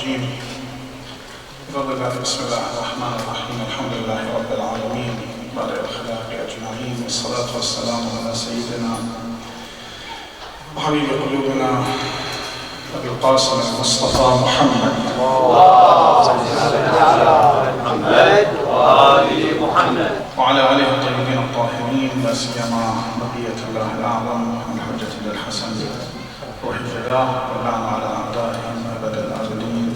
الرجيم. بفضل الله بسم الله الرحمن الرحيم. الحمد لله رب العالمين بارئ الخلائق أجمعين، والصلاة والسلام على سيدنا وحبيب قلوبنا أبي القاسم المصطفى محمد. محمد وآل محمد وعلى آله الطيبين الطاهرين، لا سيما بقية الله الأعظم من حجة الحسن روح فداه واللعن على أعدائهم أبد الآبدين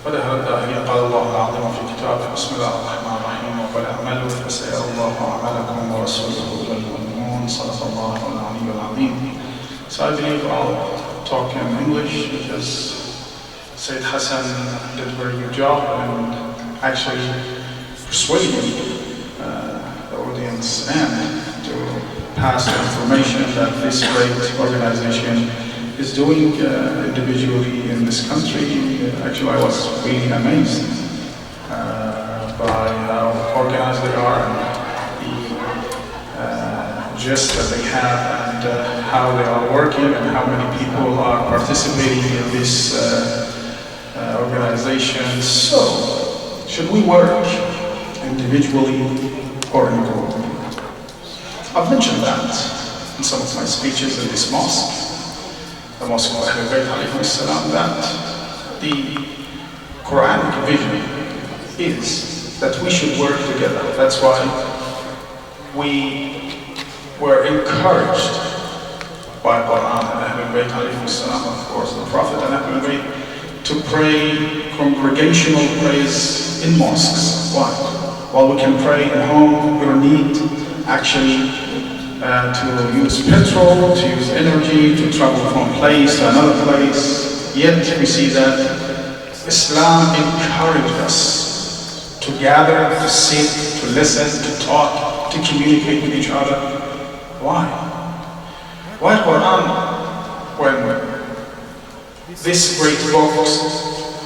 ودهر الداهرين. قال الله العظيم في كتابه بسم الله الرحمن الرحيم: وقل اعملوا فسيرى الله أعمالكم ورسوله والمؤمنون. صدق الله العلي العظيم. So I believe I'll talk in English because Sayyid Hassan did a very good job and actually persuading the audience and to pass the information that this great organization is doing individually in this country. Actually, I was really amazed by how organized they are and the gist that they have and how they are working and how many people are participating in this organization. So, should we work individually or in a group? I've mentioned that in some of my speeches in this mosque, the Mosque of Ahlul-Bayt alayhi salam, that the Quranic vision is that we should work together. That's why we were encouraged by Quran and Ahlul-Bayt alayhi salam, of course, the Prophet and Ahlul-Bayt, to pray congregational prayers in mosques. Why? While we can pray at home, we don't need actually to use petrol, to use energy, to travel from place to another place. Yet we see that Islam encouraged us to gather, to sit, to listen, to talk, to communicate with each other. Why? Why Quran, when this great book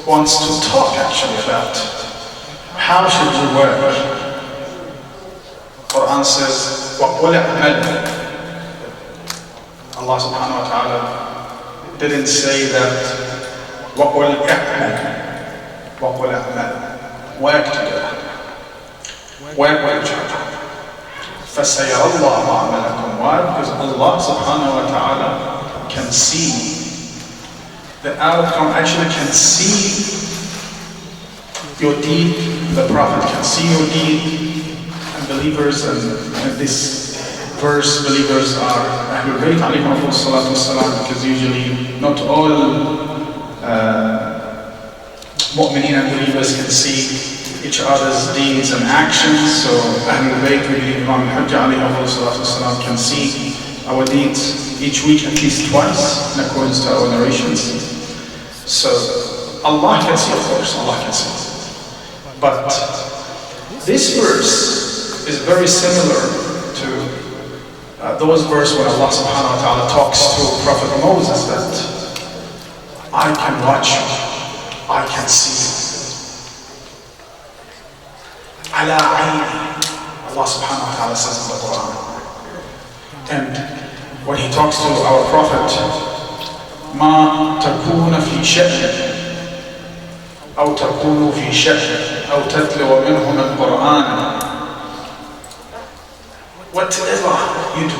wants to talk actually about how should we work? Quran says, وَقُلْ اعْمَلُوا. Allah subhanahu wa ta'ala didn't say that وَقُلْ اعْمَلُوا. وَقُلْ اعْمَلُوا. Work together. Work with each other. فَسَيَرَى اللَّهُ أَعْمَلَكُمْ. Why? Because Allah subhanahu wa ta'ala can see the outcome, actually can see your deed. The Prophet can see your deed. Believers, and this verse, believers are Ahlul Bayt alayhi salatu wassalam, because usually not all mu'mineen and believers can see each other's deeds and actions. So Ahlul Bayt, we believe Imam al-Hajj alayhi salatu wassalam can see our deeds each week at least twice in accordance to our narrations. So Allah can see, of course, Allah can see. But this verse is very similar to those verses when Allah subhanahu wa ta'ala talks to Prophet Moses that I can watch you, I can see you. Ala ayni, Allah subhanahu wa ta'ala says in the Quran. And when he talks to our Prophet, ma takuna fi sha'n أو تكونوا في شأن أو تتلو منه من قرآن. Whatever you do,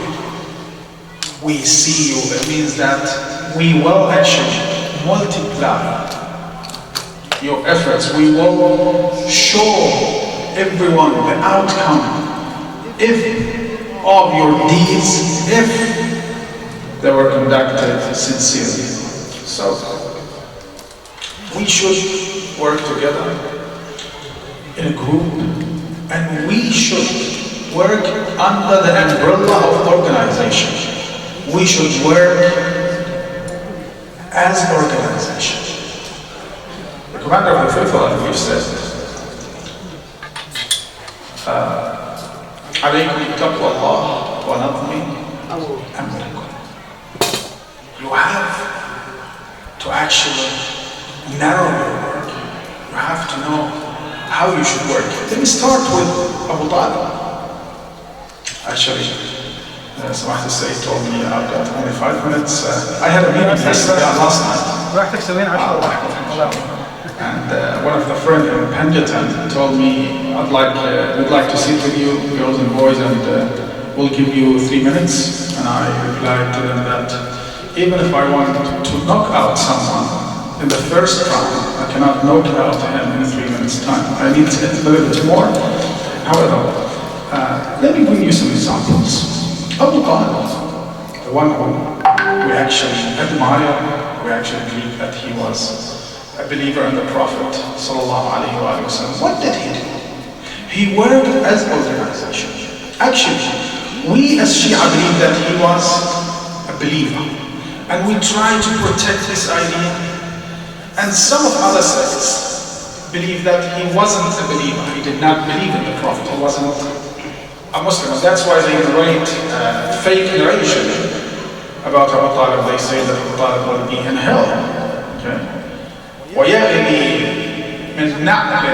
we see you. It means that we will actually multiply your efforts. We will show everyone the outcome of your deeds if they were conducted sincerely. So we should work together in a group, and we should work under the umbrella of organization. We should work as organization. The commander of the faithful, I believe, said, عليكم بتقوى الله ونظم أمركم. You have to actually narrow your work. You have to know how you should work. Let me start with Abu Talib. Actually, Samaḥa, the Sayyid told me I've got only 5 minutes. I had a meeting yesterday last night. براحتك سوين 10 الله. And one of the friends in Panjatan told me, we'd like to sit with you, girls and boys, and we'll give you 3 minutes. And I replied to them that even if I want to knock out someone in the first round, I cannot knock out him in 3 minutes' time. I need a little bit more. However, let me bring you some examples. Abu Talib, the one who we actually admire, we actually believe that he was a believer in the Prophet sallallahu alaihi wasallam. What did he do? He worked as organization. Actually, we as Shia believe that he was a believer, and we try to protect this idea. And some of other sects believe that he wasn't a believer. He did not believe in the Prophet. He wasn't a Muslim. And that's why they narrate fake narration about Abu Talib. They say that Abu Talib will be in hell. Okay? وَيَغْلِي مِنْ نَعْلٍ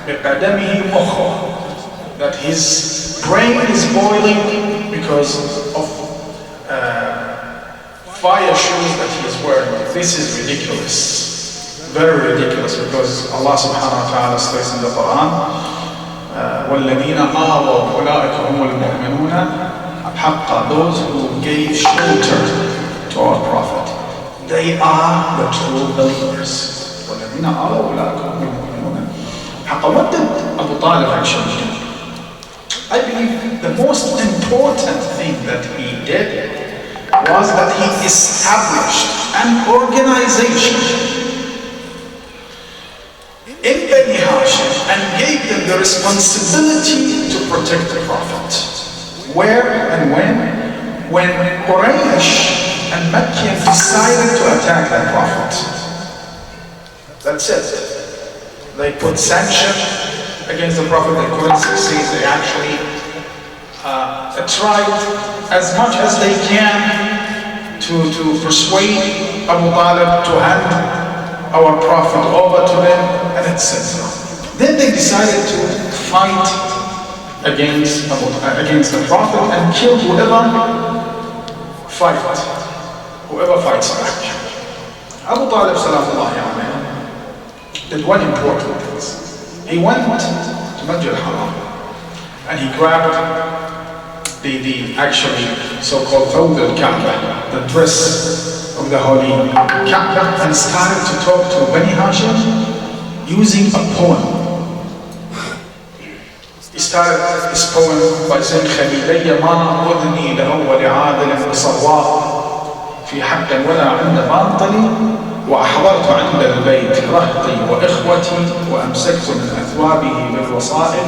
بِقَدَمِهِ مُخُّهُ, that his brain is boiling because of fire shoes that he is wearing. This is ridiculous. Very ridiculous, because Allah subhanahu wa ta'ala says in the Quran, وَالَّذِينَ آوَوْا أُولَٰئِكَ هُمُ الْمُؤْمِنُونَ حَقًّا, those who gave shelter to our Prophet, they are the true believers. وَالَّذِينَ آوَوْا أُولَٰئِكَ هُمُ الْمُؤْمِنُونَ حَقًّا. What did Abu Talib actually do? I believe the most important thing that he did was that he established an organization in Bani Hashim and gave them the responsibility to protect the Prophet. Where and when? When Quraysh and Mecca decided to attack the Prophet. That's it. They put sanction against the Prophet. They couldn't succeed. They actually tried as much as they can to persuade Abu Talib to hand our Prophet over to them, and etc. Then they decided to fight against the Prophet and kill whoever fights back. Abu Talib salamullahi alayhi did one important thing. He went to Masjid al-Haram and he grabbed the actually so-called thawb al-Kaaba, the dress of the holy Kaaba, and started to talk to Bani Hashim using a poem. He started his poem by saying, خليلي ما أذني لأول عادل بصواء في حق ولا عند باطل وأحضرت عند البيت رهطي وإخوتي وأمسكت من أثوابه بالوصائل,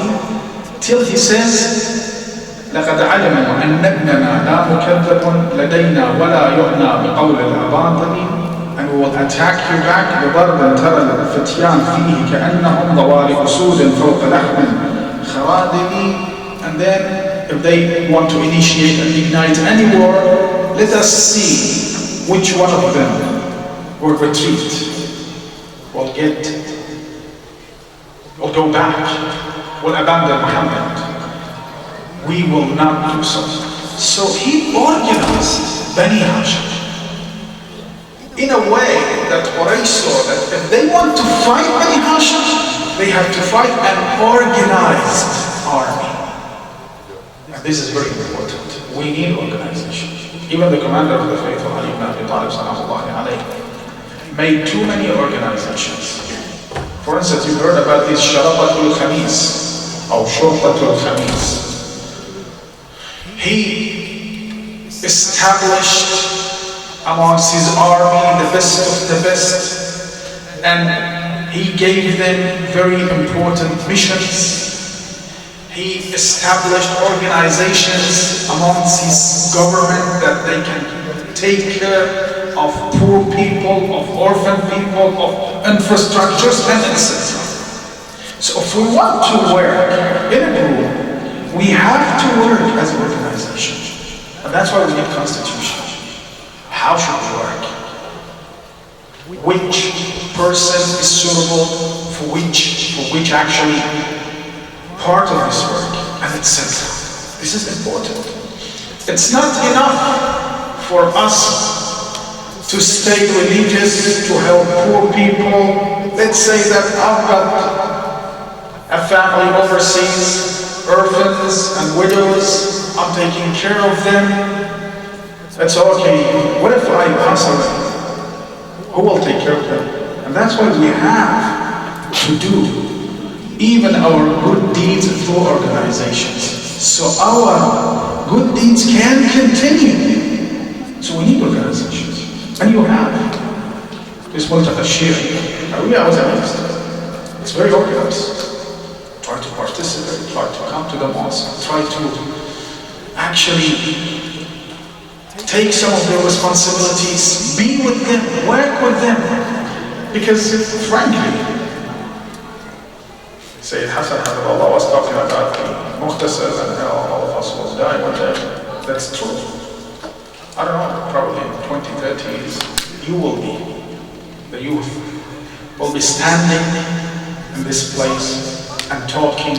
till he says لقد علموا أن ابننا لا مكذب لدينا ولا يعنى بقول الأباطل, and we will attack you back بضرب ترى الفتيان فيه كأنهم ضوارب أسود فوق لحم خرادل. And then if they want to initiate and ignite any war, let us see which one of them will retreat, will go back, will abandon Muhammad. We will not do so. So he organized Bani Hashim in a way that Quraysh saw that if they want to fight Bani Hashim, they have to fight an organized army. And this is very important. We need organization. Even the commander of the faithful, Ali ibn Abi Talib sallallahu alayhi, made too many organizations. For instance, you heard about this Sharabatul Khamis or Shurtatul Khamis. He established amongst his army the best of the best, and he gave them very important missions. He established organizations amongst his government that they can take care of poor people, of orphan people, of infrastructures, and etc. So if we want to work in a group, we have to work as an organization. And that's why we need constitution. How should we work? Which person is suitable for which actually part of this work, and etc. This is important. It's not enough for us to stay religious, to help poor people. Let's say that I've got a family overseas, orphans and widows, I'm taking care of them. That's okay. What if I pass away? Who will take care of them? And that's what we have to do. Even our good deeds through organizations. So our good deeds can continue. So we need organizations. And you have. This Mلتقى الشيعة. I was amazed. It's very organized. Try to participate, try to come to the mosque, try to actually take some of their responsibilities, be with them, work with them. Because frankly, Sayyid Hassan Allah was talking about the مختصر and how all of us will die one day. That's true. I don't know, probably in 20, 30 years, you will be, the youth, will be standing in this place and talking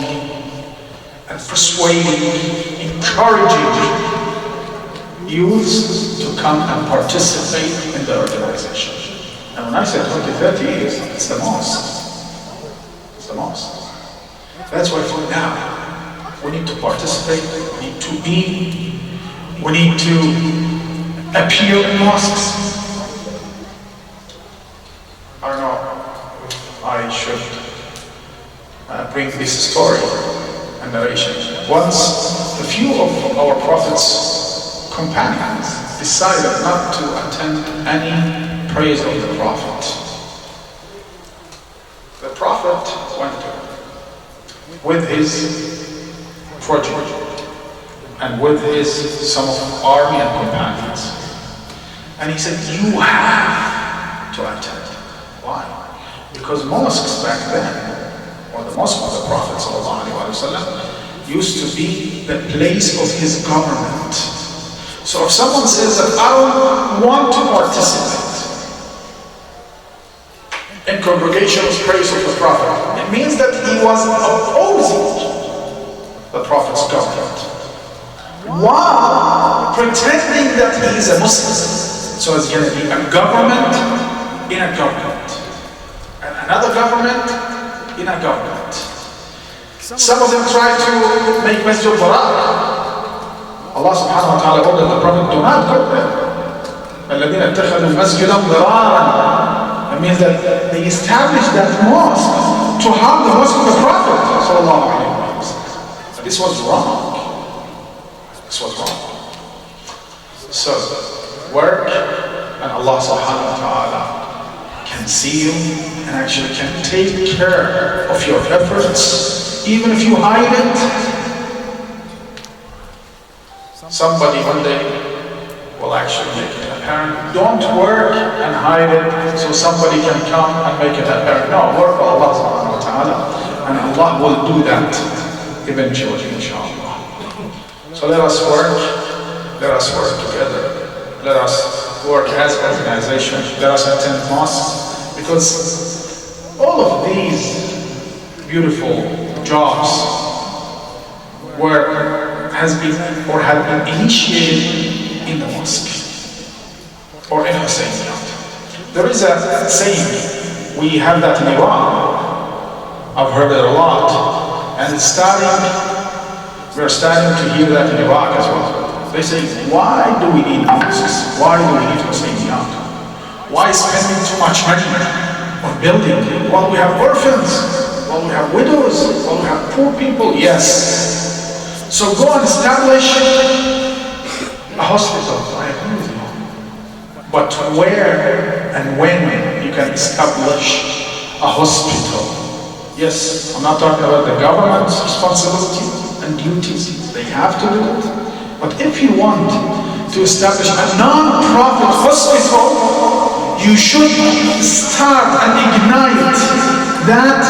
and persuading, encouraging youths to come and participate in the organization. And when I say 20, 30 years, it's the mosque. It's the mosque. That's why for now, we need to participate, we need to be, we need to appear in mosques. I don't know if I should bring this story and narration. Once, a few of our Prophet's companions decided not to attend any praise of the Prophet. The Prophet went with his progeny and with his some of army and companions. And he said, you have to attend. Why? Because mosques back then, or the mosque of the Prophet ﷺ, used to be the place of his government. So if someone says that I don't want to participate in congregation's praise of the Prophet, it means that he was opposing the Prophet's government while pretending that he is a Muslim. So it's going to be a government in a government, and another government in a government. Some of them try to make Masjid al-Barak. Allah subhanahu wa ta'ala ordered the Prophet, do not go there. الَّذِينَ اتَّخَذُوا مَسْجِدًا ضِرَارًا. It means that they established that mosque to harm the mosque of the Prophet sallallahu alaihi wasallam. This was wrong. This was wrong. So, work, and Allah subhanahu wa ta'ala can see you and actually can take care of your efforts, even if you hide it. Somebody one day will actually make it apparent. Don't work and hide it so somebody can come and make it apparent. No, work for Allah subhanahu wa ta'ala, and Allah will do that eventually, inshallah. So let us work together. Let us work as an organization. Let us attend mosques, because all of these beautiful jobs have been initiated in the mosque or in Hussein. There is a saying, we have that in Iran. I've heard it a lot, and we're starting to hear that in Iraq as well. They say, why do we need mosques? Why do we need Hussein? Why spending too much money on building? Well, we have orphans, well, we have widows, well, we have poor people. Yes. So go and establish a hospital. I agree with you. But where and when you can establish a hospital? Yes, I'm not talking about the government's responsibility and duties. They have to do it. But if you want to establish a non-profit hospital, you should start and ignite that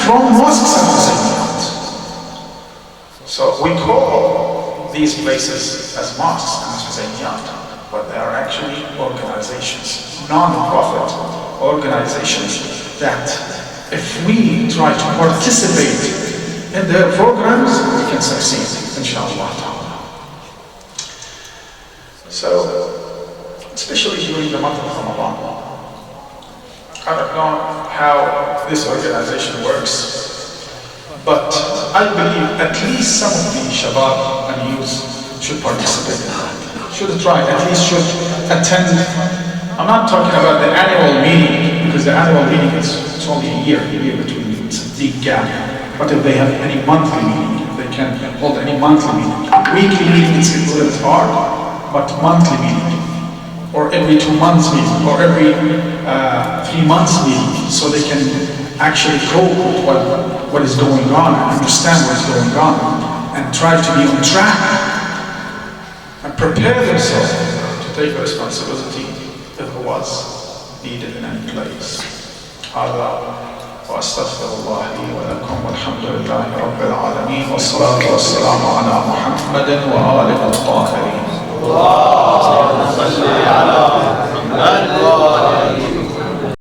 from mosques and Husainiyat. So we call these places as mosques and Husainiyat, but they are actually organizations, non-profit organizations, that if we try to participate in their programs, we can succeed, inshallah. So especially during the month of Ramadan. I don't know how this organization works, but I believe at least some of the shabab and youth should participate in that. Should try, at least should attend. I'm not talking about the annual meeting, because the annual meeting it's only a year between, it's a deep gap. But if they have any monthly meeting, they can hold any monthly meeting. Weekly meeting it's a little bit hard, but monthly meeting, or every 2 months meeting, or every 3 months meeting, so they can actually cope with what is going on and understand what is going on and try to be on track and prepare themselves to take the responsibility if it was needed in any place. هذا واستغفر الله لي ولكم والحمد لله رب العالمين والصلاة والسلام على محمد وآله الطاهرين. اللهم صل على محمد وآله